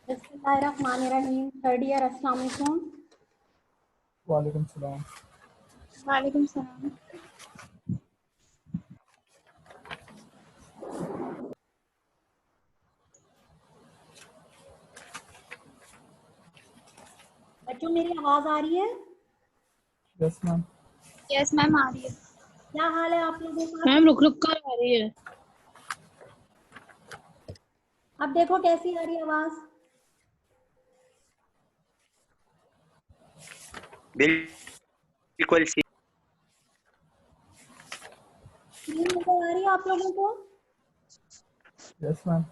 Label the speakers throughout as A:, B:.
A: बिस्मिल्लाहिर्रहमानिर्रहीम। Third year, अस्सलाम वालेकुम।
B: वालेकुम सलाम।
C: वालेकुम सलाम।
A: बच्चों मेरी आवाज आ रही है?
B: Yes ma'am.
C: यस मैम आ रही है।
A: क्या हाल है आप लोगों का?
D: मैम रुक रुक कर आ रही है।
A: अब देखो कैसी आ रही है आवाज।
E: बिल्कुल
A: स्क्रीन नजर आ रही है आप लोगों को?
B: Yes ma'am.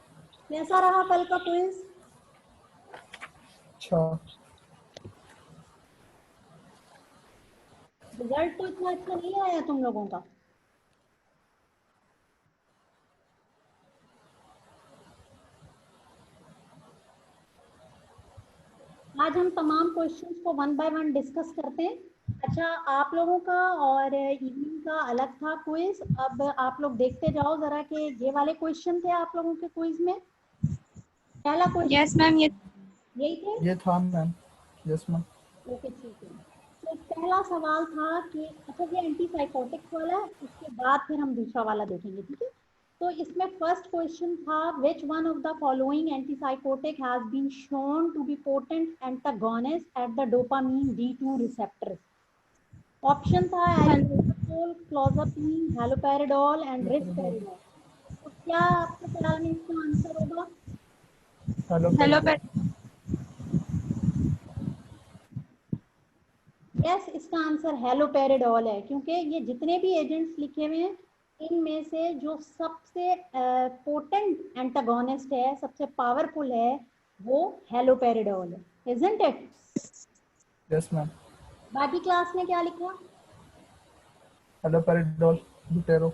A: कैसा रहा कल का क्विज?
B: अच्छा।
A: रिजल्ट तो इतना अच्छा नहीं आया तुम लोगों का। आज हम तमाम क्वेश्चंस को वन बाय वन डिस्कस करते हैं। अच्छा, आप लोगों का और इवनिंग का अलग था क्विज। अब आप लोग देखते जाओ जरा कि ये वाले क्वेश्चन थे आप लोगों के क्विज में। पहला क्वेश्चन
C: यस मैम
A: यही थे।
B: ये था मैम। Yes ma'am.
A: ओके ठीक है। तो पहला सवाल था कि अच्छा ये एंटी साइकोटिक्स वाला है, उसके बाद फिर हम दूसरा वाला देखेंगे, ठीक है। तो इसमें फर्स्ट क्वेश्चन था which one of the following antipsychotic has been shown to be potent antagonist at the dopamine D2 receptor. Option था एल्प्रोपोल, क्लोज़ापाइन, हैलोपेरिडोल एंड रिस्पेरिडोल। तो क्या आपके ख्याल में इसका आंसर होगा?
C: हेलो
A: यस, इसका आंसर हैलोपेरिडोल है, क्योंकि ये जितने भी एजेंट्स लिखे हुए हैं इनमें से जो सबसे पोटेंट एंटागोनिस्ट है, सबसे पावरफुल है, वो हैलोपेरिडोल है, इजंट इट?
B: Yes ma'am.
A: बाकी क्लास ने क्या लिखा?
B: हैलोपेरिडोल ब्यूटेरो।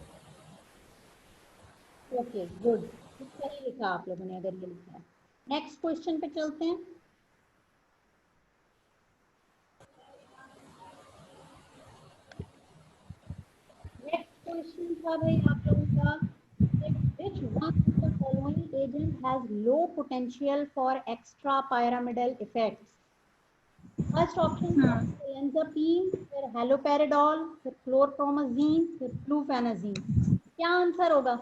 A: ओके गुड, सही लिखा आप लोगों ने अगर ये लिखा है। नेक्स्ट क्वेश्चन पे चलते हैं। नेक्स्ट क्वेश्चन था भाई आप लोगों का, which one of the following agent has low potential for extra pyramidal effects? First option था ओलेंजापीन, फिर हैलोपेरिडोल, फिर क्लोरप्रोमाजीन, फिर फ्लूफेनाजीन। क्या आंसर होगा?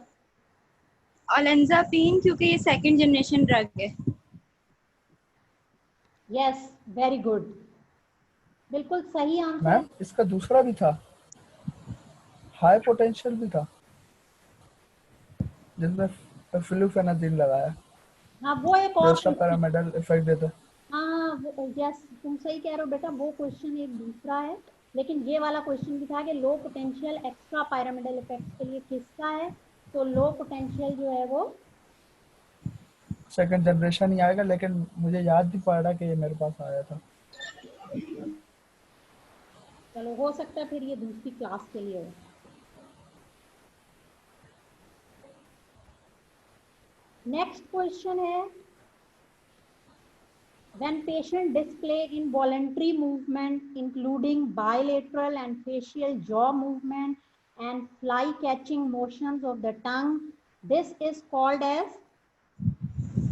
C: ओलेंजापीन, क्योंकि ये सेकंड जनरेशन ड्रग है।
A: यस, वेरी गुड, बिल्कुल सही आंसर।
B: मैम इसका दूसरा भी था, हाई पोटेंशियल भी था, जिसमें फ्लूफेनाजिन लगाया,
A: हाँ वो एक
B: जो
A: और
B: एक्स्ट्रा पैरामिडल इफेक्ट देता है।
A: हाँ यस, तुम सही कह रहे हो बेटा, वो क्वेश्चन एक दूसरा है, लेकिन ये वाला क्वेश्चन भी था कि low potential extra pyramidal effects के लिए किसका है। तो लो पोटेंशियल जो है वो
B: सेकंड जनरेशन ही आएगा, लेकिन मुझे याद नहीं पड़ रहा कि ये मेरे पास आया था।
A: चलो हो सकता है फिर ये दूसरी क्लास के लिए हो। नेक्स्ट क्वेश्चन है, when patient display involuntary movement including bilateral and facial jaw movement and fly catching motions of the tongue, this is called as?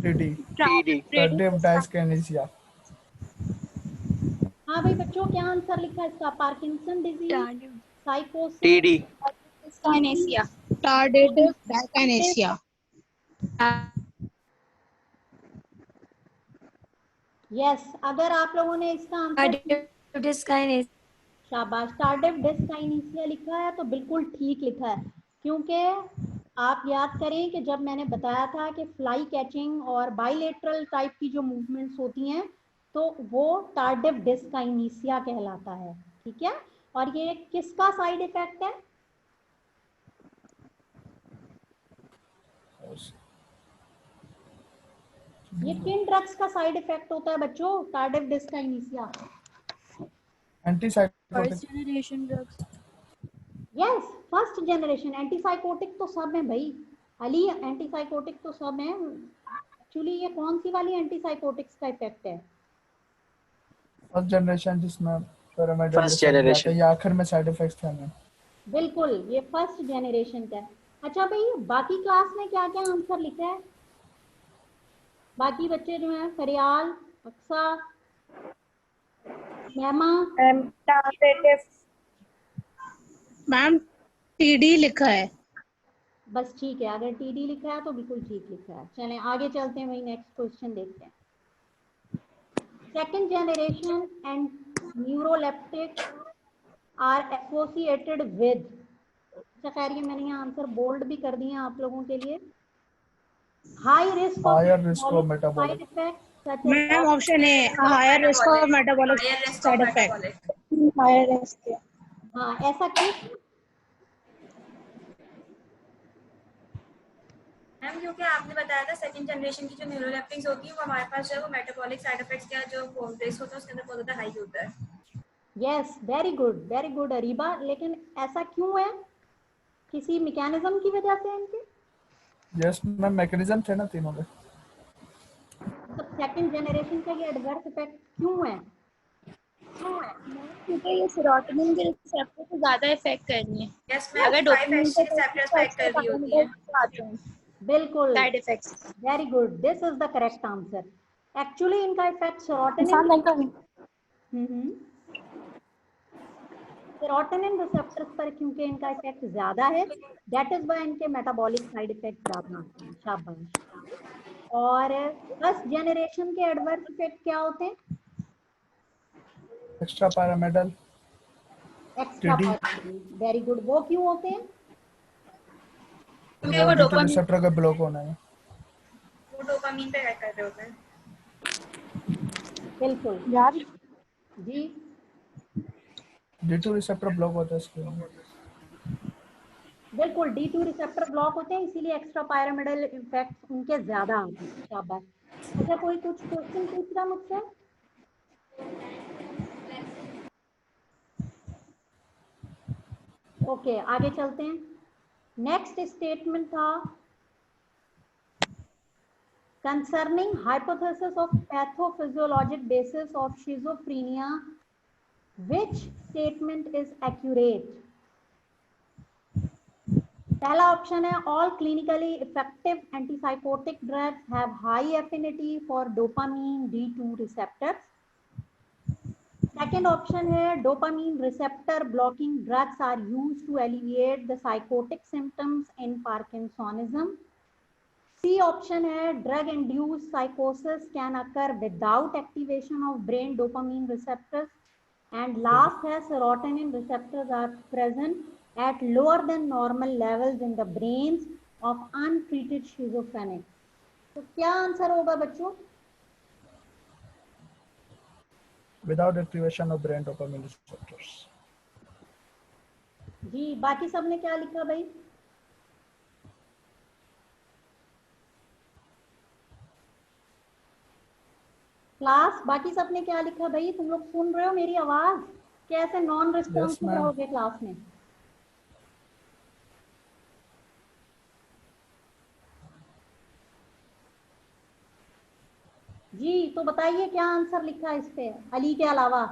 B: TD,
E: TD
B: tardive dyskinesia.
A: हाँ भाई बच्चों, क्या आंसर लिखा है इसका? पार्किंसन डिजीज, साइकोसिस,
E: TD
C: dyskinesia.
D: Tardive dyskinesia.
A: Yes, अगर आप लोगों ने इसका आंसर शाबाश, टार्डिव डिस्काइनेसिया लिखा है तो बिल्कुल ठीक लिखा है, क्योंकि आप याद करें कि जब मैंने बताया था कि फ्लाई कैचिंग और बाइलेटरल टाइप की जो मूवमेंट्स होती हैं तो वो टार्डिव डिस्काइनेसिया कहलाता है, ठीक है। और ये किसका साइड इफेक्ट है? ये किन ड्रग्स का साइड इफेक्ट होता है बच्चों, tardive dyskinesia?
B: Antipsychotic.
D: Generation drugs.
A: Yes, first generation antipsychotic तो सब है भाई अली, एंटीसाइकोटिक तो सब है। एक्चुअली ये कौन सी वाली एंटीसाइकोटिक्स का इफेक्ट है?
B: फर्स्ट जनरेशन, जिसमें पैरामिडल
E: फर्स्ट
B: इफेक्ट जाता
E: जनरेशन
B: है, ये आखिर में साइड इफेक्ट्स थे मैम।
A: बिल्कुल, ये फर्स्ट जनरेशन का है। अच्छा भाई बाकी क्लास में क्या क्या आंसर लिखा है? बाकी बच्चे जो हैं फरियाल, अक्सा, मैमा,
D: मैम TD लिखा है।
A: बस ठीक है, अगर टीडी लिखा है तो बिल्कुल ठीक लिखा है। चलें आगे चलते हैं, वही नेक्स्ट क्वेश्चन देखते हैं। Second generation and neuroleptic are associated with, अच्छा खैर ये मैंने यहाँ आंसर बोल्ड भी कर दिए आप लोगों के लिए। High risk of
B: Higher risk of
A: side
B: metabolic.
A: Effect such
D: ma'am option A higher risk of metabolic
C: higher risk of
D: side
C: metabolic.
D: Effect. Higher risk.
A: हाँ, ऐसा क्यों?
C: मैम क्योंकि आपने बताया था सेकंड जनरेशन की जो न्यूरोलेप्टिक्स होती है वो हमारे पास जो है वो मेटाबॉलिक साइड इफेक्ट्स का जो रिस्क होता है उसके अंदर बहुत ज़्यादा हाई होता है।
A: यस, वेरी गुड अरीबा, लेकिन ऐसा क्यों है? किसी मैकेनिज्म की वजह से इनके?
B: Yes मैम, मैकेनिज्म थे ना तीनों में।
A: मतलब सेकंड जनरेशन का ये एडवर्स इफेक्ट क्यों है?
C: क्योंकि ये सेरोटोनिन के रिसेप्टर को ज़्यादा इफेक्ट कर रही है।
E: यस मैम,
C: अगर
E: 5
C: डोपामिन के
E: रिसेप्टर्स पे एक्ट कर रही होती हैं।
C: आते हैं
A: बिल्कुल,
C: side effects.
A: Very good, this is the correct answer. Actually इनका इफेक्ट सेरोटोनिन सेरोटोनिन रिसेप्टर्स पर क्योंकि इनका इफेक्ट ज्यादा है, दैट इज व्हाई इनके मेटाबॉलिक साइड इफेक्ट ज्यादा आते हैं। शाबाश। और फर्स्ट जनरेशन के एडवर्स इफेक्ट क्या होते हैं?
B: Extra pyramidal,
A: extra
B: TD,
A: very good, वो क्यों होते हैं?
C: क्योंकि वो
B: D2 रिसेप्टर का ब्लॉक होना है।
E: वो डोपामीन पे एक्ट कर रहे होते हैं।
A: बिल्कुल
D: यार
A: जी,
B: D2 रिसेप्टर ब्लॉक होता है इसके लिए।
A: बिल्कुल D2 रिसेप्टर ब्लॉक होते हैं, इसीलिए एक्स्ट्रा पैरामिडल इफेक्ट उनके ज्यादा आते हैं। शाबाश। अच्छा, कोई कुछ क्वेश्चन पूछ रहा मुझसे? ओके, आगे चलते हैं। नेक्स्ट स्टेटमेंट था concerning hypothesis of pathophysiologic basis of schizophrenia, which statement is accurate? पहला ऑप्शन है all clinically effective antipsychotic drugs have high affinity for dopamine D2 receptors. Second option है dopamine receptor blocking drugs are used to alleviate the psychotic symptoms in Parkinsonism. C option है drug induced साइकोसिस can occur without activation of brain dopamine receptors, and last है serotonin receptors are present at lower than normal levels in the brains of untreated schizophrenic. तो क्या answer होगा बच्चों?
B: Without activation of brain dopamine receptors.
A: जी, बाकी सबने क्या लिखा भाई? क्लास बाकी सबने क्या लिखा भाई? तुम लोग सुन रहे हो मेरी आवाज? कैसे नॉन रिस्पॉन्सिव रहोगे क्लास में? जी, तो बताइए क्या आंसर लिखा है इस पे अली के अलावा?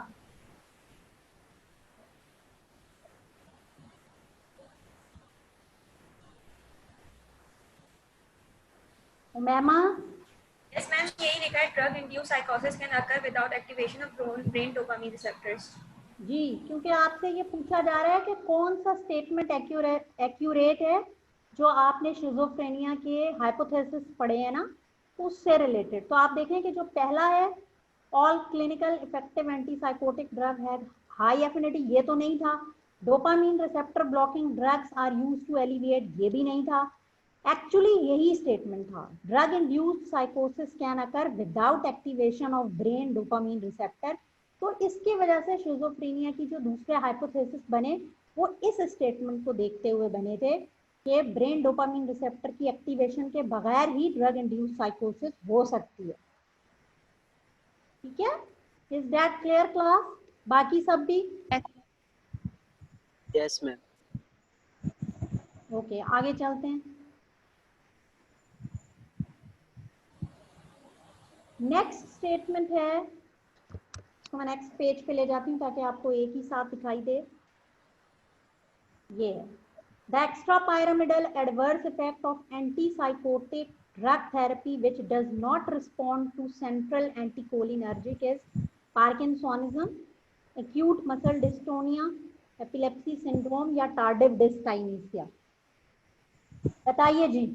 A: मैमा?
E: यस मैम, यही लिखा है, ड्रग इंड्यूस्ड साइकोसिस can occur without activation of brain dopamine receptors.
A: जी, क्योंकि आपसे ये पूछा जा रहा है कि कौन सा स्टेटमेंट एक्यूरेट है जो आपने शिजोफ्रेनिया के हाइपोथेसिस पढ़े हैं ना, उससे रिलेटेड। तो आप देखें कि जो पहला है all clinical effective antipsychotic drug है हाई एफिनिटी, ये तो नहीं था। Dopamine receptor blocking drugs are used to alleviate, ये भी नहीं था। एक्चुअली यही स्टेटमेंट था, ड्रग इंड्यूस्ड साइकोसिस can occur without activation of brain dopamine receptor. तो इसकी वजह से शिजोफ्रेनिया की जो दूसरे हाइपोथेसिस बने वो इस स्टेटमेंट को देखते हुए बने थे कि ब्रेन डोपामीन रिसेप्टर की एक्टिवेशन के बगैर ही ड्रग इंड्यूस्ड साइकोसिस हो सकती है। ठीक है, इज दैट क्लियर क्लास? बाकी सब भी?
F: Yes ma'am.
A: ओके, आगे चलते हैं। नेक्स्ट स्टेटमेंट है, तो मैं नेक्स्ट पेज पे ले जाती हूँ ताकि आपको एक ही साथ दिखाई दे। ये है The extrapyramidal adverse effect of antipsychotic drug therapy which does not respond to central anticholinergic is Parkinsonism, acute muscle dystonia, epilepsy syndrome या tardive dyskinesia. बताइए जी.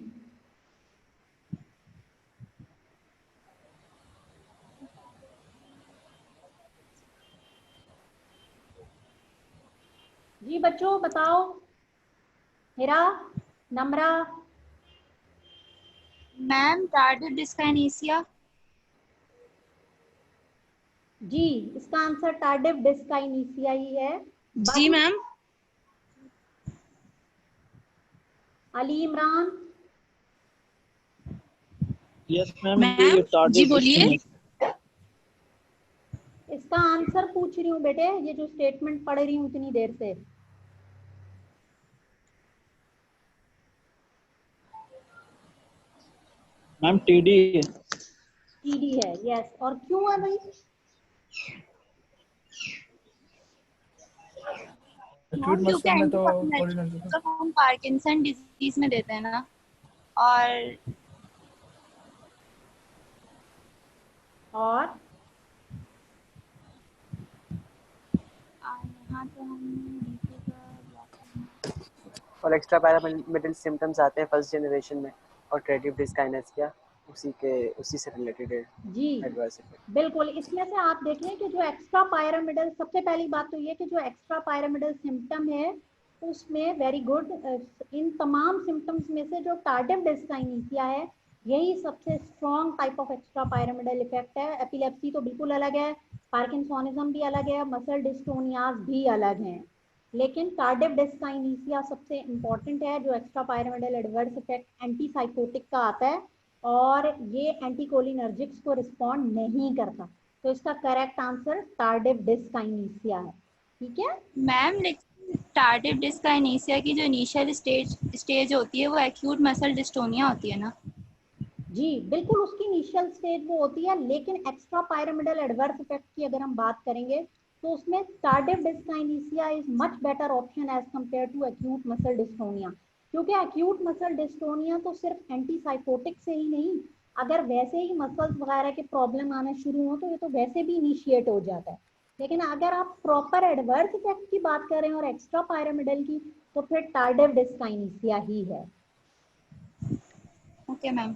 A: जी बच्चों बताओ. Hira, Namra.
E: Ma'am tardive dyskinesia.
A: जी इसका आंसर टार्डिव डिस्काइनेसिया ही है.
D: जी ma'am.
A: Ali Imran.
F: Yes ma'am.
D: Ma'am जी बोलिए.
A: इसका आंसर पूछ रही हूँ बेटे, ये जो स्टेटमेंट पढ़ रही हूँ इतनी देर से.
F: Ma'am TD.
A: टीडी है. यस. और क्यों है भाई?
B: एक्यूट मसल में तो कोलिनर्जिक
E: तो हम पार्किंसन डिजीज में देते हैं ना. और यहाँ तो हम
G: और एक्स्ट्रा पैरामिडल सिम्टम्स आते हैं फर्स्ट जनरेशन में और टार्डिव डिस्काइनेसिया उसी से रिलेटेड है
A: जी
G: एडवर्स इफेक्ट.
A: बिल्कुल. इसमें से आप देखें कि जो एक्स्ट्रा पायरामिडल, सबसे पहली बात तो ये कि जो एक्स्ट्रा पायरामिडल सिम्टम है उसमें वेरी गुड, इन तमाम सिम्टम्स में से जो टार्डिव डिस्काइनेसिया है यही सबसे strong type of extra pyramidal effect है. एपिलेप्सी तो बिल्कुल अलग है, पार्किंसोनिज्म भी अलग है, मसल डिस्टोनियाज भी अलग हैं, लेकिन टार्डिव डिस्काइनेसिया सबसे इम्पॉर्टेंट है जो extra pyramidal adverse effect antipsychotic का आता है और ये एंटीकोलिनर्जिक्स को रिस्पॉन्ड नहीं करता. तो इसका करेक्ट आंसर टार्डिव डिस्काइनेसिया है. ठीक है
E: मैम. लेकिन टार्डिव डिस्काइनेसिया की जो इनिशियल स्टेज होती है वो एक्यूट मसल डिस्टोनिया होती है ना.
A: जी बिल्कुल, उसकी इनिशियल स्टेज वो होती है, लेकिन एक्स्ट्रा पायरामिडल एडवर्स इफेक्ट की अगर हम बात करेंगे तो उसमें tardive dyskinesia is much better option as compare to acute muscle dystonia. क्योंकि एक्यूट मसल डिस्टोनिया तो सिर्फ एंटीसाइकोटिक से ही नहीं, अगर वैसे ही मसल्स वगैरह के प्रॉब्लम आना शुरू हो तो ये तो वैसे भी इनिशिएट हो जाता है. लेकिन अगर आप प्रॉपर एडवर्स इफेक्ट की बात करें और एक्स्ट्रा पायरामिडल की तो फिर टार्डिव डिस्काइनेसिया ही है.
E: Okay ma'am.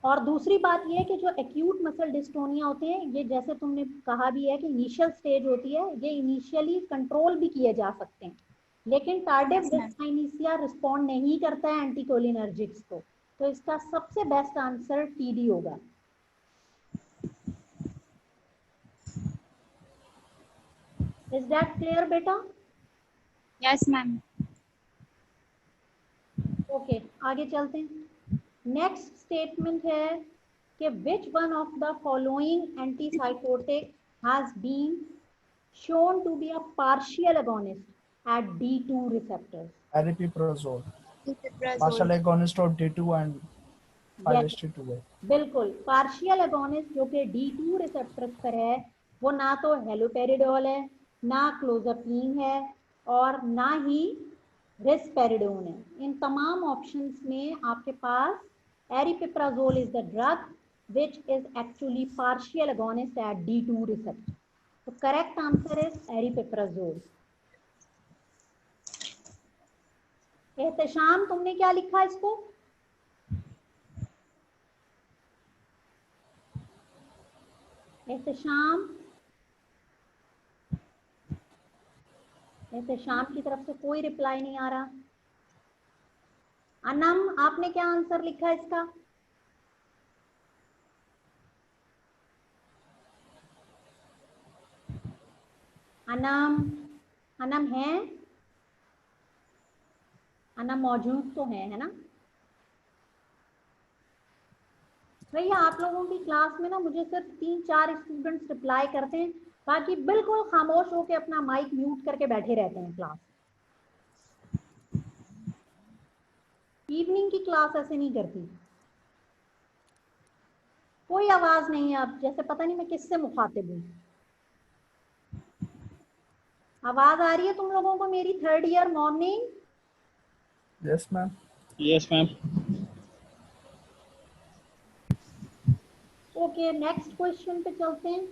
A: और दूसरी बात ये है कि जो एक्यूट मसल डिस्टोनिया होते हैं ये जैसे तुमने कहा भी है कि इनिशियल स्टेज होती है, ये इनिशियली कंट्रोल भी किए जा सकते हैं, लेकिन टार्डिव डिस्काइनेसिया रिस्पॉन्ड नहीं करता है एंटीकोलिनर्जिक्स को. तो इसका सबसे बेस्ट आंसर टीडी होगा. इज दैट क्लियर बेटा?
E: Yes ma'am.
A: ओके आगे चलते हैं. नेक्स्ट स्टेटमेंट है कि which one of the following antipsychotic has been shown to be a partial agonist at D2 receptors.
B: aripiprazole, partial agonist of D2 and 5-HT2 है.
A: बिल्कुल, partial agonist जो कि D2 receptors पर है वो ना तो हेलोपेरिडोल है, ना क्लोजापीन है और ना ही रिस्पेरिडोन है. इन तमाम ऑप्शंस में आपके पास aripiprazole is the drug which is actually partial agonist at D2 receptor. तो correct answer is aripiprazole. Ehtesham तुमने क्या लिखा इसको? एहतशाम की तरफ से कोई रिप्लाई नहीं आ रहा. अनम आपने क्या आंसर लिखा इसका? अनम है? अनम मौजूद तो है ना भैया? आप लोगों की क्लास में ना मुझे सिर्फ 3-4 स्टूडेंट्स रिप्लाई करते हैं, बाकी बिल्कुल खामोश होकर अपना माइक म्यूट करके बैठे रहते हैं क्लास. इवनिंग की क्लास ऐसे नहीं करती, कोई आवाज नहीं है. अब जैसे पता नहीं मैं किससे मुखातिब हूँ. आवाज आ रही है तुम लोगों को मेरी? 3rd year morning.
B: Yes, ma'am.
F: Yes, ma'am.
A: Okay, next question पे चलते हैं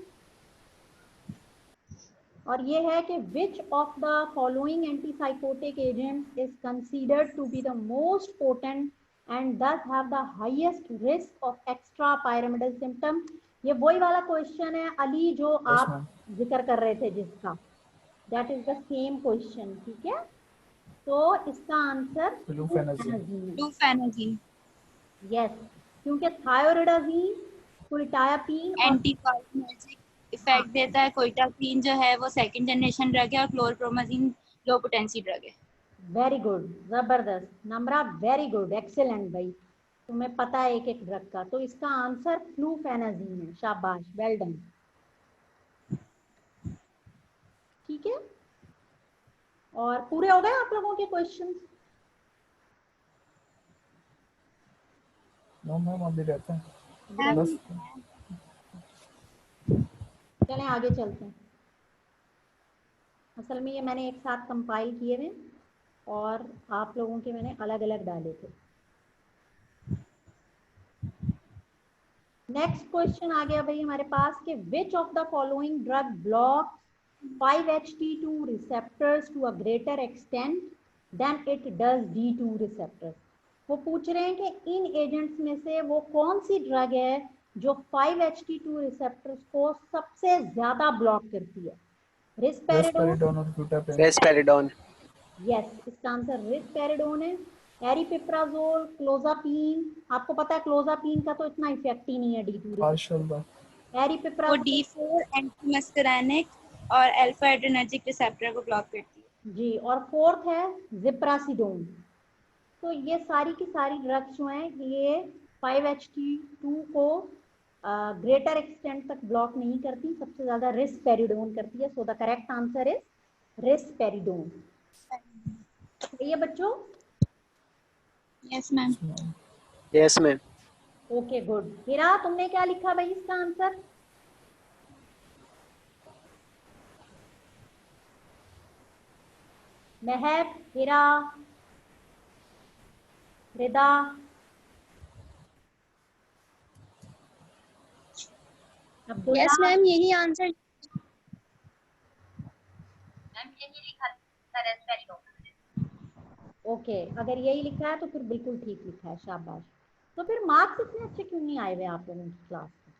A: और ये है कि which of the following antipsychotic agents is considered to be the most potent and thus have the highest risk of extra pyramidal symptom. ये वही वाला क्वेश्चन है अली जो
B: Yes,
A: आप
B: ma'am.
A: जिक्र कर रहे थे जिसका, that is the same question. ठीक है, तो इसका आंसर
B: Flufenazine.
E: फ्लूफेनाजीन
A: यस, क्योंकि थायोरिडाजीन, क्विटायापीन और
E: एंटीकोलिनर्जिक इफेक्ट देता है। कोइटापीन जो है वो सेकंड जनरेशन ड्रग है और क्लोरप्रोमाजीन लो पोटेंसी ड्रग है।
A: वेरी गुड, जबरदस्त नम्रा, वेरी गुड, एक्सेलेंट भाई, तुम्हें पता है एक एक ड्रग का। तो इसका आंसर फ्लूफेनाजीन है, शाबाश, वेल डन। ठीक है, और पूरे हो गए आप लोगों के क्वेश्चंस?
B: No, ma'am, अभी रहते हैं।
E: Ma'am,
B: बस
A: चलें आगे चलते हैं। असल में ये मैंने एक साथ कंपाइल किए हुए और आप लोगों के मैंने अलग अलग डाले थे। नेक्स्ट क्वेश्चन आ गया भाई हमारे पास कि which of the following drug block 5-HT2 receptors to a greater extent than it does D2 receptors। वो पूछ रहे हैं कि इन एजेंट्स में से वो कौन सी ड्रग है जो 5-HT2 रिसेप्टर्स को सबसे ज्यादा ब्लॉक करती है। रिस्पेरिडोन,
B: Risperidone और Glutapine.
G: रेस्पेरिडोन।
A: यस, इसका आंसर रिस्पेरिडोन है। एरिपिप्राजोल, क्लोजापीन, आपको पता है क्लोजापीन का तो इतना इफेक्ट ही नहीं है D2
B: Partial bar.
E: वो
A: एरिपिप्राजोल
E: D4 एंटीमस्करेनिक और अल्फा एड्रेनर्जिक रिसेप्टर को ब्लॉक करती है।
A: जी, और फोर्थ है जिप्रासिडोन। तो ये सारी की सारी ड्रग्स जो हैं ये 5-HT2 को ग्रेटर एक्सटेंट तक ब्लॉक नहीं करती, सबसे ज्यादा रिस्पेरिडोन करती है। So the correct answer is risperidone. सही है बच्चों?
E: Yes ma'am.
G: Yes ma'am.
A: Okay good. Hira, तुमने क्या लिखा भाई इसका answer? Mahak, Hira, Rida, Abdullah?
D: Yes ma'am, यही आंसर।
A: ओके, अगर यही लिखा है तो फिर बिल्कुल ठीक लिखा है, शाबाश। तो फिर मार्क्स इतने अच्छे क्यों नहीं आए हुए आप लोगों की क्लास में?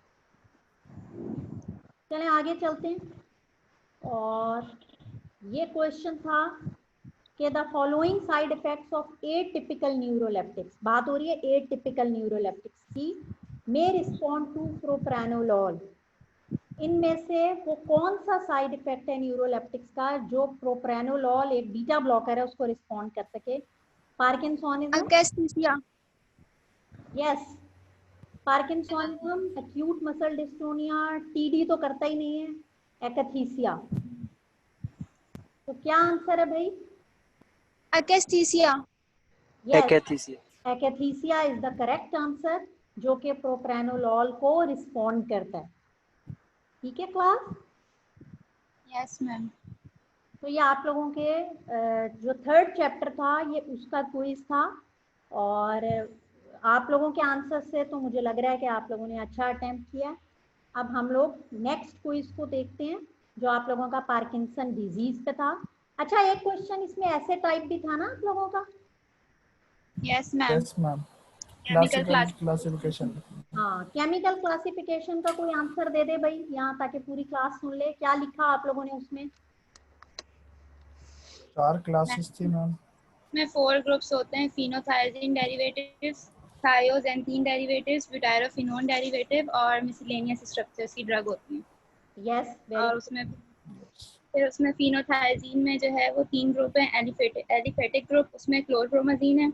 A: चलें आगे चलते हैं और ये क्वेश्चन था कि the following side effects of atypical neuroleptics, बात हो रही है एटिपिकल न्यूरोलेप्टिक्स की, मे रिस्पॉन्ड टू प्रोप्रानोलॉल। इनमें से वो कौन सा साइड इफेक्ट है न्यूरोलेप्टिक्स का जो प्रोप्रानोलॉल एक बीटा ब्लॉकर है उसको रिस्पॉन्ड कर सके? Parkinsonism,
D: akathisia.
A: Yes, parkinsonism, acute muscle dystonia, TD तो करता ही नहीं है, एकथीसिया। तो क्या आंसर है भाई?
D: Akathisia.
A: Yes,
G: akathisia.
A: Akathisia is the correct answer, जो कि प्रोप्रानोलॉल को रिस्पॉन्ड करता है। ठीक है क्लास?
E: Yes ma'am.
A: तो ये आप लोगों के जो थर्ड चैप्टर था ये उसका क्विज था और आप लोगों के आंसर से तो मुझे लग रहा है कि आप लोगों ने अच्छा अटेम्प्ट किया। अब हम लोग नेक्स्ट क्विज को देखते हैं जो आप लोगों का पार्किंसन डिजीज पे था। अच्छा, एक क्वेश्चन इसमें ऐसे टाइप भी था ना आप लोगों का?
E: Yes ma'am.
B: Yes, ma'am.
E: Chemical
B: Classical classification.
A: हाँ, केमिकल क्लासिफिकेशन का कोई आंसर दे दे भाई यहाँ, ताकि पूरी क्लास सुन ले। क्या लिखा आप लोगों ने उसमें?
B: 4 classes थी मैम।
E: में 4 ग्रुप्स होते हैं, फिनोथायजीन डेरिवेटिव्स, थायोजेंथीन डेरिवेटिव्स, ब्यूटाइरोफिनोन डेरिवेटिव और मिसलेनियस स्ट्रक्चर्स की ड्रग होती हैं।
A: यस,
E: और उसमें फिनोथायजीन में जो है वो 3 ग्रुप हैं। एलिफेटिक ग्रुप, उसमें क्लोरप्रोमाजीन है।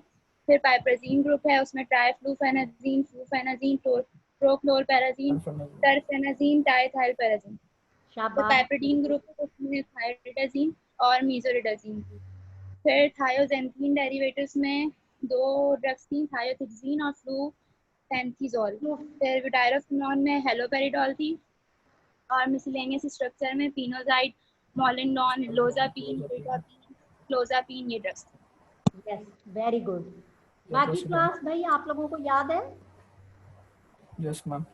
E: फिर पाइपरजीन ग्रुप है, उसमें ट्राइफ्लूफेनाजीन, फ्लूफेनाजीन, प्रोक्लोरपेराजीन, टरफेनाजीन, टाइथाइलपेराजीन। तो
A: शाबाश।
E: पाइपरडीन ग्रुप है, उसमें थायरिडाजीन और मीजोरिडाजीन। फिर थायोजेंथीन डेरिवेटिव्स में 2 ड्रग्स थी, थायोथिक्सीन और फ्लूफेंथीजोल। फिर ब्यूटाइरोफिनोन में हेलोपेरिडोल थी और मिसलेनियस स्ट्रक्चर में पिनोजाइड, मोलिंडोन, लोजापीन, क्लोजापीन, ये ड्रग्स थे।
A: Yes, very good.
B: ये
A: बाकी
B: तो
A: क्लास भाई आप लोगों को याद है?
B: Yes ma'am.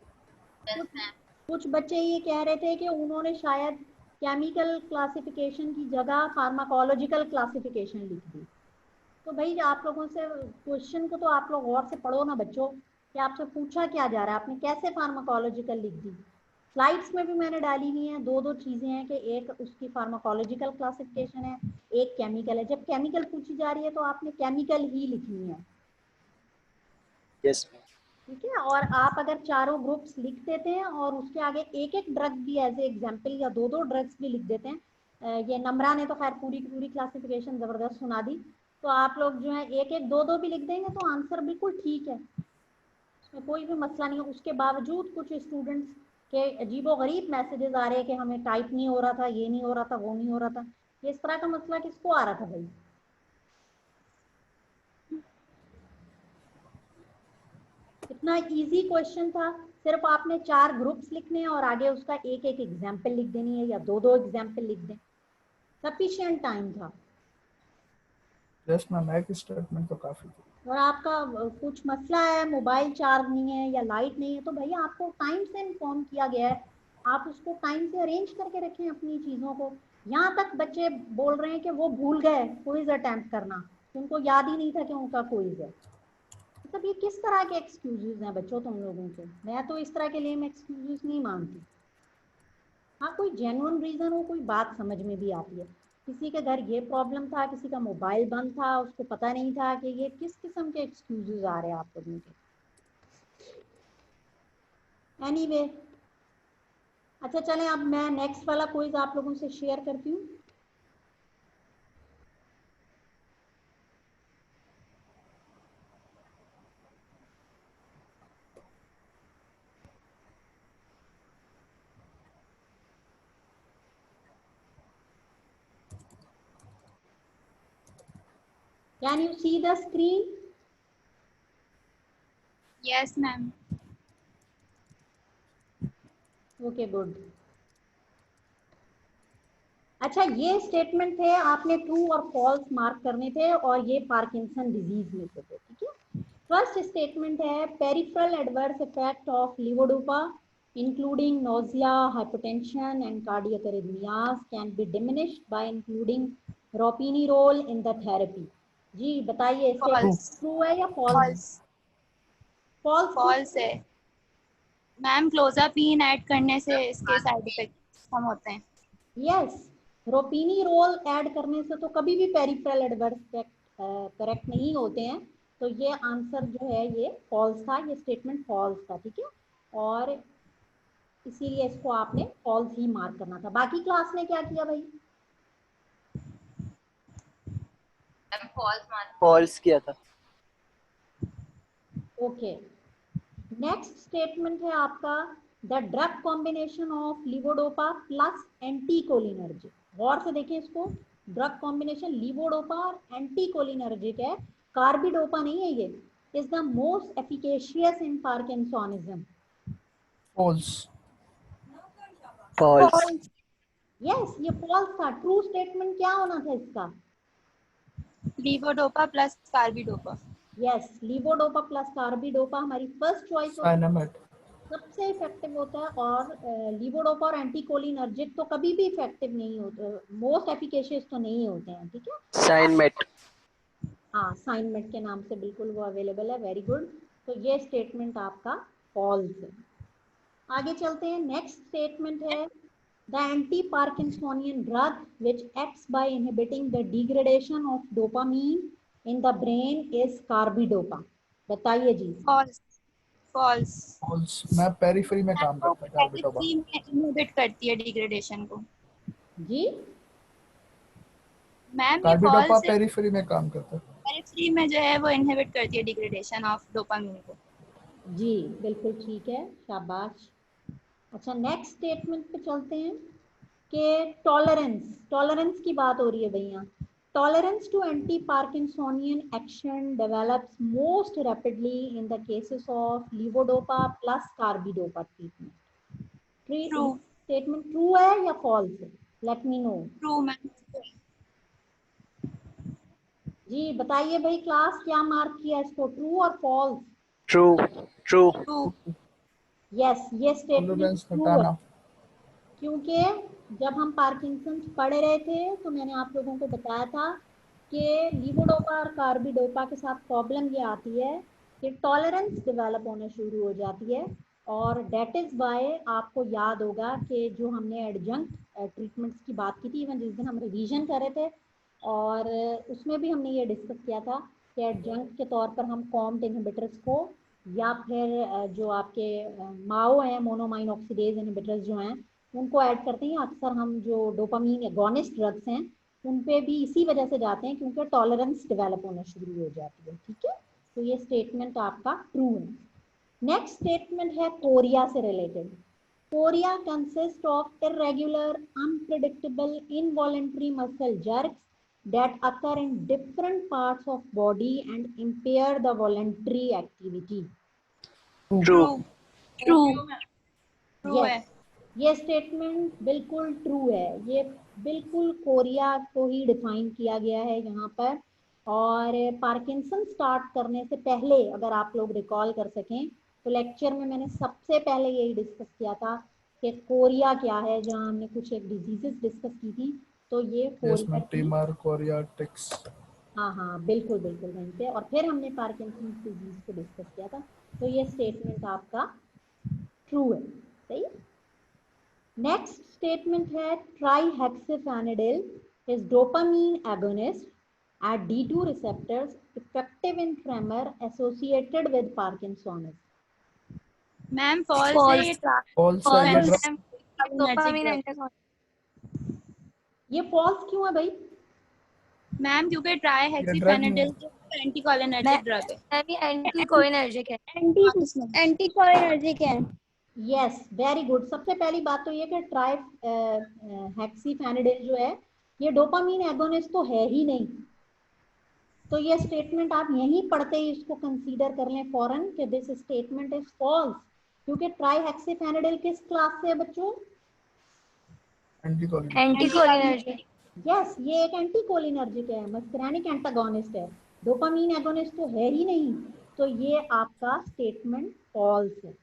A: कुछ बच्चे ये कह रहे थे कि उन्होंने शायद केमिकल क्लासिफिकेशन की जगह फार्माकोलॉजिकल क्लासिफिकेशन लिख दी। तो भाई आप लोगों से क्वेश्चन को तो आप लोग गौर से पढ़ो ना बच्चों, कि आपसे पूछा क्या जा रहा है, आपने कैसे फार्माकोलॉजिकल लिख दी। स्लाइड्स में भी मैंने डाली हुई हैं, दो दो चीजें हैं कि एक उसकी फार्माकोलॉजिकल क्लासिफिकेशन है, एक केमिकल है। जब केमिकल पूछी जा रही है तो आपने केमिकल ही लिखनी है,
G: यस मैम।
A: ठीक है। और आप अगर चारों ग्रुप्स लिख देते हैं और उसके आगे एक एक ड्रग भी एज ए एग्जाम्पल या दो दो ड्रग्स भी लिख देते हैं, ये नम्रा ने तो खैर पूरी की पूरी क्लासिफिकेशन जबरदस्त सुना दी, तो आप लोग जो है एक एक दो दो भी लिख देंगे तो आंसर बिल्कुल ठीक है, उसमें कोई भी मसला नहीं है। उसके बावजूद कुछ स्टूडेंट्स के अजीबो गरीब मैसेजेस आ रहे हैं कि हमें टाइप नहीं हो रहा था, ये नहीं हो रहा था, वो नहीं हो रहा था। ये इस तरह का मसला किसको आ रहा था भाई? इतना इजी क्वेश्चन था, सिर्फ आपने चार ग्रुप्स लिखने हैं और आगे उसका एक एक एग्जाम्पल लिख देनी है या दो दो एग्जाम्पल लिख दें, सफिशिएंट टाइम था।
B: यस मैम, एक स्टेटमेंट तो काफी थी।
A: और आपका कुछ मसला है, मोबाइल चार्ज नहीं है या लाइट नहीं है, तो भैया आपको टाइम से इन्फॉर्म किया गया है, आप उसको टाइम से अरेंज करके रखें अपनी चीज़ों को। यहाँ तक बच्चे बोल रहे हैं कि वो भूल गए क्विज अटेम्प्ट करना, उनको याद ही नहीं था कि उनका क्विज है। मतलब ये किस तरह के एक्सक्यूजेज हैं बच्चों तुम लोगों के? मैं तो इस तरह के लिए एक्सक्यूजेज नहीं मानती। हाँ, कोई जेन्युइन रीजन हो, कोई बात समझ में भी आती है। किसी के घर ये प्रॉब्लम था, किसी का मोबाइल बंद था, उसको पता नहीं था, कि ये किस किस्म के एक्सक्यूजेज आ रहे हैं आप लोगों के। एनीवे, अच्छा चलें, अब मैं नेक्स्ट वाला क्विज आप लोगों से शेयर करती हूँ। Can you see the screen?
E: Yes, ma'am.
A: Okay, good. अच्छा, ये स्टेटमेंट थे, आपने ट्रू और फॉल्स मार्क करने थे, और ये पार्किंसन डिजीज में से थे, ठीक है। फर्स्ट स्टेटमेंट है peripheral adverse effect of levodopa including nausea, hypertension and cardiac arrhythmias can be diminished by including ropinirole in the therapy. जी बताइए,
E: False.
A: ट्रू है या फॉल्स?
E: False.
A: फॉल्स।
E: False है मैम, क्लोजापीन ऐड करने से इसके side effects कम होते हैं।
A: यस, रोपिनिरोल ऐड करने से तो कभी भी पेरिफेरल एडवर्स इफेक्ट करेक्ट नहीं होते हैं, तो ये आंसर जो है ये फॉल्स था, ये स्टेटमेंट फॉल्स था, ठीक है। और इसीलिए इसको आपने फॉल्स ही मार्क करना था। बाकी क्लास ने क्या किया भाई?
G: फॉल्स किया था।
A: ओके, नेक्स्ट स्टेटमेंट है आपका the drug combination of levodopa plus anticholinergic. गौर से देखें इसको, ड्रग कॉम्बिनेशन लीवोडोपा और एंटीकोलिनर्जिक है, कार्बिडोपा नहीं है। ये is the most efficacious in parkinsonism.
B: False.
G: False.
A: Yes, ये फॉल्स था। ट्रू स्टेटमेंट क्या होना था इसका?
E: Levodopa plus carbidopa.
A: Yes, levodopa plus carbidopa हमारी फर्स्ट चॉइस होती है,
B: साइनामेट।
A: सबसे इफेक्टिव होता है। और लीवोडोपा और एंटीकोलिनर्जिक तो कभी भी इफेक्टिव नहीं होते, मोस्ट एफिकेशियस तो नहीं होते हैं, ठीक है।
G: साइनमेट।
A: हाँ, साइनमेट के नाम से बिल्कुल वो अवेलेबल है, वेरी गुड। तो ये स्टेटमेंट आपका फॉल्स है। आगे चलते हैं, नेक्स्ट स्टेटमेंट है the anti parkinsonian drug which acts by inhibiting the degradation of dopamine in the brain is carbidopa. बताइए जी।
E: फॉल्स। फॉल्स।
B: फॉल्स। मैं पेरिफेरी में काम करता है कार्बिडोपा।
E: पेरिफेरी में इनहिबिट करती है डिग्रेडेशन को।
A: जी
E: मैम ये
B: कार्बिडोपा
E: फॉल्स है,
B: पेरिफेरी में काम करता है।
E: पेरिफेरी में जो है वो इनहिबिट करती है डिग्रेडेशन ऑफ डोपामीन को।
A: जी, बिल्कुल ठीक है, शाबाश। अच्छा, नेक्स्ट स्टेटमेंट पे चलते हैं कि टॉलरेंस की बात हो रही है भैया। Tolerance to anti parkinsonian action develops most rapidly in the cases of levodopa plus carbidopa treatment.
E: True.
A: Statement true है या फॉल्स है? Let me know.
E: True ma'am.
A: जी बताइए भाई क्लास, क्या मार्क किया इसको, ट्रू और फॉल्स?
G: ट्रू ट्रू
A: यस, ये स्टेटमेंट
B: टॉलरेंस
A: ट्रू है,
B: घटाना।
A: क्योंकि जब हम पार्किंसंस पढ़ रहे थे तो मैंने आप लोगों को बताया था कि लीवोडोपा और कार्बिडोपा के साथ प्रॉब्लम ये आती है कि टॉलरेंस डेवलप होना शुरू हो जाती है, और डेट इज वाई आपको याद होगा कि जो हमने एडजंक्ट ट्रीटमेंट्स की बात की थी, इवन जिस दिन हम रिवीजन कर रहे थे, और उसमें भी हमने ये डिस्कस किया था कि एडजंक्ट के तौर पर हम कॉम्ट इनहिबिटर्स को, या फिर जो आपके माओ हैं, मोनोमाइन ऑक्सीडेज इनहिबिटर्स जो हैं, उनको ऐड करते हैं। अक्सर हम जो डोपामीन एगोनिस्ट ड्रग्स हैं उन पे भी इसी वजह से जाते हैं, क्योंकि टॉलरेंस डेवलप होना शुरू हो जाती है। ठीक है, तो ये स्टेटमेंट आपका ट्रू है। नेक्स्ट स्टेटमेंट है कोरिया से related. Korea consist of irregular, unpredictable, involuntary muscle jerks that occur in different parts of body and impair the voluntary activity.
G: True
E: true
A: Yes, ये स्टेटमेंट बिल्कुल ट्रू है। ये बिल्कुल Korea को ही define किया गया है यहाँ पर। और पार्किंसन स्टार्ट करने से पहले अगर आप लोग रिकॉल कर सकें तो लेक्चर में मैंने सबसे पहले यही डिस्कस किया था कि कोरिया क्या है, जहाँ हमने कुछ एक डिजीजेस डिस्कस की थी। तो ये
B: यस
A: कोरिया
B: मैम,
A: की,
B: टीमर, कोरिया, टिक्स।
A: हाँ हाँ बिल्कुल बिल्कुल वहीं पे, और फिर हमने पार्किंसन डिजीज को डिस्कस किया था। तो ये स्टेटमेंट आपका ट्रू है, सही। नेक्स्ट स्टेटमेंट है ट्राईहेक्सिफेनिडिल is dopamine agonist at D2 receptors effective in tremor associated with Parkinson's.
E: Ma'am false है ये
B: फॉल्स है ये ड्रग।
A: ये फॉल्स क्यों है भाई?
E: मैम क्योंकि ट्राई
B: ये ड्रग
E: हेक्सीफेनिडिल एंटीकोलिनर्जिक ड्रग है।
D: एंटीकोलिनर्जिक है।
A: Yes, very good. सबसे पहली बात तो ये कि ट्राई हेक्सीफेनिडिल जो है ये डोपामीन एगोनिस्ट तो है ही नहीं। तो ये स्टेटमेंट आप यहीं पढ़ते ही इसको कंसीडर कर लें फौरन कि दिस स्टेटमेंट इज फॉल्स, क्योंकि ट्राईहेक्सिफेनिडिल किस क्लास से है बच्चों?
B: एंटीकोलिन।
A: यस, ये एक एंटीकोलिनर्जिक है, मस्करैनिक एंटागोनिस्ट है, डोपामीन एगोनिस्ट तो है ही नहीं। तो ये आपका स्टेटमेंट फॉल्स है।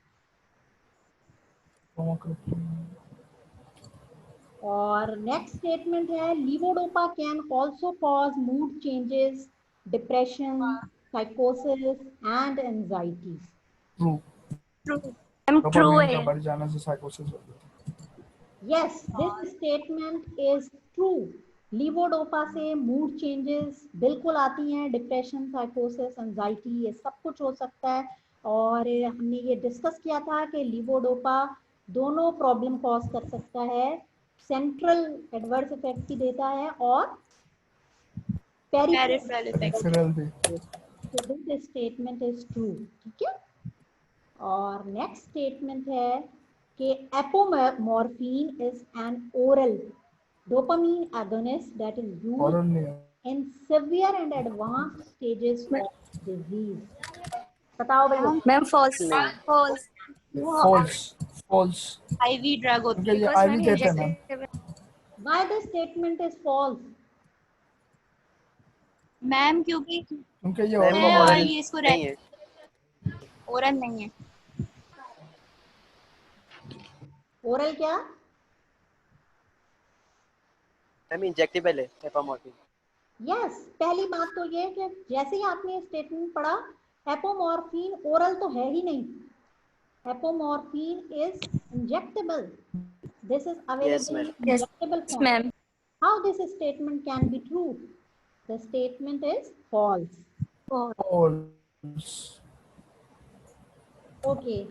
A: और नेक्स्ट स्टेटमेंट है levodopa can also cause mood changes, depression, साइकोसिस एंड एंजाइटी।
B: ट्रू।
D: ट्रू है।
B: बढ़ जाने से साइकोसिस हो जाती है।
A: Yes, this statement is true. Levodopa से मूड चेंजेस बिल्कुल आती हैं, डिप्रेशन, साइकोसिस, एंजाइटी, ये सब कुछ हो सकता है। और हमने ये डिस्कस किया था कि लीवोडोपा दोनों प्रॉब्लम कॉज कर सकता है, सेंट्रल एडवर्स इफेक्ट भी देता है और पेरिफेरल
B: पेरिफेरल भी।
A: तो दिस स्टेटमेंट इज ट्रू। ठीक है, और नेक्स्ट स्टेटमेंट है कि apomorphine is an oral dopamine agonist that is used
B: oral नहीं है।
A: in severe and advanced stages of disease. बताओ भैया।
D: Ma'am false.
G: नहीं
B: फॉल्स। फॉल्स
E: आईवी ड्रग होती
B: क्योंकि ये आईवी देते हैं ma'am.
A: Why the statement is false?
E: Ma'am क्योंकि
B: क्योंकि ये
G: मैम
B: ओरल
E: और
B: है।
E: ये इसको
G: नहीं है।
E: ओरल नहीं है।
A: ओरल क्या?
G: मैम इंजेक्टेबल है एपोमॉर्फिन।
A: यस, पहली बात तो ये कि जैसे ही आपने स्टेटमेंट पढ़ा, एपोमॉर्फिन ओरल तो है ही नहीं। Apomorphine is injectable, this is available in injectable form. How this statement can be true? The statement is false.
B: False.
A: Okay,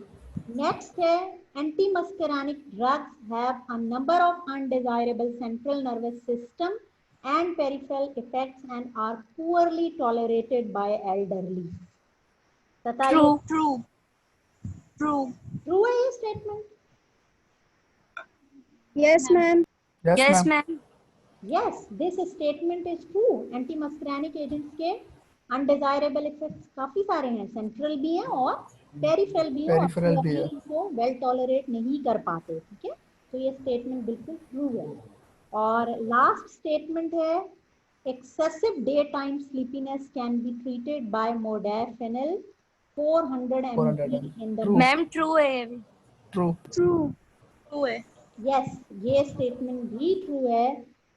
A: next है antimuscarinic drugs have a number of undesirable central nervous system and peripheral effects and are poorly tolerated by elderly. बताइए true है ये statement?
D: Yes ma'am.
B: Yes ma'am.
A: Yes, this statement is true. Antimuscarinic agents के undesirable effects काफी सारे हैं, central भी हैं और पेरिफेरल भी है,
B: पेरिफेरल भी है।
A: इनको वेल टॉलरेट नहीं कर पाते। ठीक है, तो ये स्टेटमेंट बिल्कुल ट्रू है। और लास्ट स्टेटमेंट है excessive daytime sleepiness can be treated by modafinil 400
B: 400
A: mg in the
B: True.
D: Ma'am true है
B: True.
E: ट्रू है।
A: यस, ये स्टेटमेंट भी ट्रू है।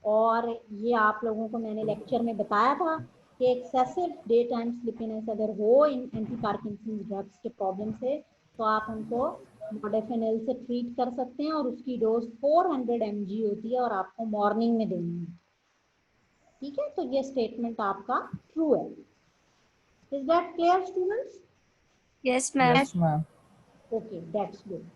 A: और ये आप लोगों को मैंने लेक्चर में बताया था कि एक्सेसिव डे टाइम स्लीपीनेस अगर हो इन एंटी पार्किंसंस ड्रग्स के प्रॉब्लम से, तो आप उनको मोडाफिनिल से ट्रीट कर सकते हैं और उसकी डोज 400 mg होती है और आपको मॉर्निंग में देनी है। ठीक है, तो ये स्टेटमेंट आपका ट्रू है। Is that clear students?
D: Yes ma'am
B: Yes, ma'am.
A: Okay, that's good.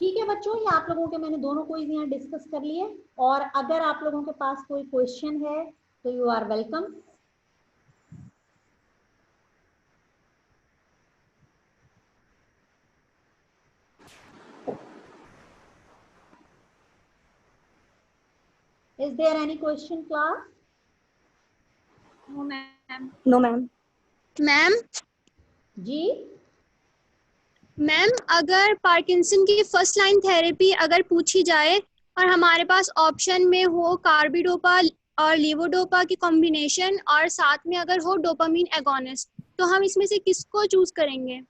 A: ठीक है बच्चों, ये आप लोगों के मैंने दोनों क्विज यहाँ डिस्कस कर लिए, और अगर आप लोगों के पास कोई क्वेश्चन है तो you are welcome. Is there any question class?
E: No ma'am.
D: No ma'am
H: ma'am
A: ji
H: ma'am अगर पार्किंसन की फर्स्ट लाइन थेरेपी अगर पूछी जाए और हमारे पास ऑप्शन में हो कार्बिडोपा और लीवोडोपा की कॉम्बिनेशन और साथ में अगर हो डोपामीन एगोनिस्ट, तो हम इसमें से किसको चूज करेंगे?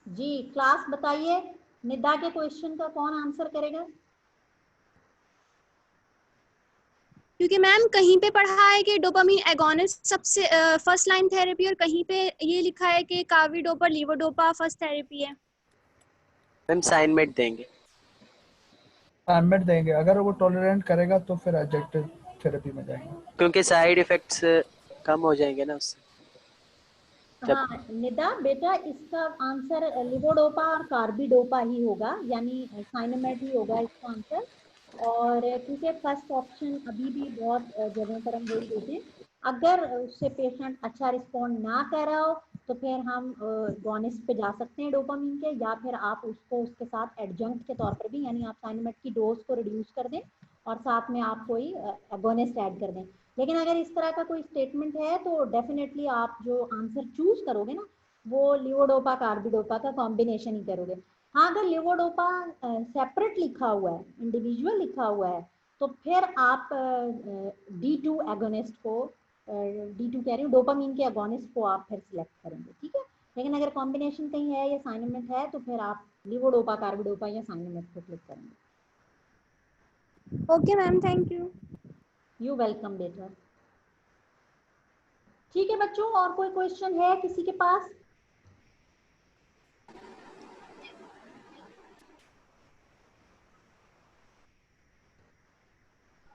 A: जी, क्लास बताइए, निदा के क्वेश्चन का कौन आंसर करेगा?
H: क्योंकि मैम कहीं पे पढ़ा है कि डोपामीन एगोनिस्ट सबसे फर्स्ट लाइन थेरेपी और कहीं पे ये लिखा है कि कार्बिडोपा लीवोडोपा फर्स्ट थेरेपी है।
G: मैम साइनमेट देंगे।
B: एडमिट देंगे, अगर वो टॉलरेंट करेगा तो फिर एडजेक्टिव थेरेपी में जाएंगे,
G: क्योंकि साइड इफेक्ट्स कम हो जाएंगे ना उससे।
A: हाँ निदा बेटा, इसका आंसर लिवोडोपा और कार्बिडोपा ही होगा, यानी साइनमेट ही होगा इसका आंसर। और क्योंकि फर्स्ट ऑप्शन अभी भी बहुत जगहों पर हम वही देते हैं, अगर उससे पेशेंट अच्छा रिस्पॉन्ड ना कर रहा हो तो फिर हम गॉनिस्ट पे जा सकते हैं डोपामीन के, या फिर आप उसको उसके साथ एडजंक्ट के तौर पर भी, यानी आप साइनमेट की डोज को रिड्यूस कर दें और साथ में आप कोई एगोनिस्ट ऐड कर दें। लेकिन अगर इस तरह का कोई स्टेटमेंट है तो डेफिनेटली आप जो आंसर चूज करोगे ना, वो लिवोडोपा कार्बिडोपा का कॉम्बिनेशन ही करोगे। हाँ, अगर लिवोडोपा सेपरेट लिखा हुआ है, इंडिविजुअल लिखा हुआ है, तो फिर आप D2 एगोनिस्ट को, D2 कह रही हूँ, डोपामीन के एगोनिस्ट को आप फिर सिलेक्ट करेंगे। ठीक है, लेकिन अगर कॉम्बिनेशन कहीं है या साइनमेट है तो फिर आप लिवोडोपा कार्बिडोपा या साइनमेट को क्लिक करेंगे।
H: Okay ma'am, thank you.
A: You welcome बेटा। ठीक है बच्चों, और कोई क्वेश्चन है किसी के पास?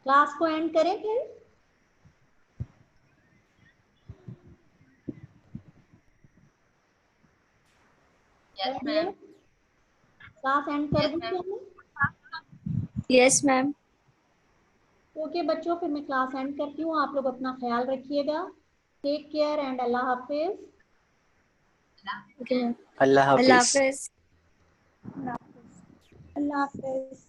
A: क्लास को एंड करें फिर?
D: यस मैम
A: क्लास एंड कर दूं क्या मैं?
D: यस मैम
A: ओके बच्चों, फिर मैं क्लास एंड करती हूँ। आप लोग अपना ख्याल रखिएगा। टेक केयर एंड अल्लाह हाफिज।
D: ओके
G: अल्लाह
D: अल्लाह
G: हाफिज।
D: हाफिज।
H: अल्लाह हाफिज।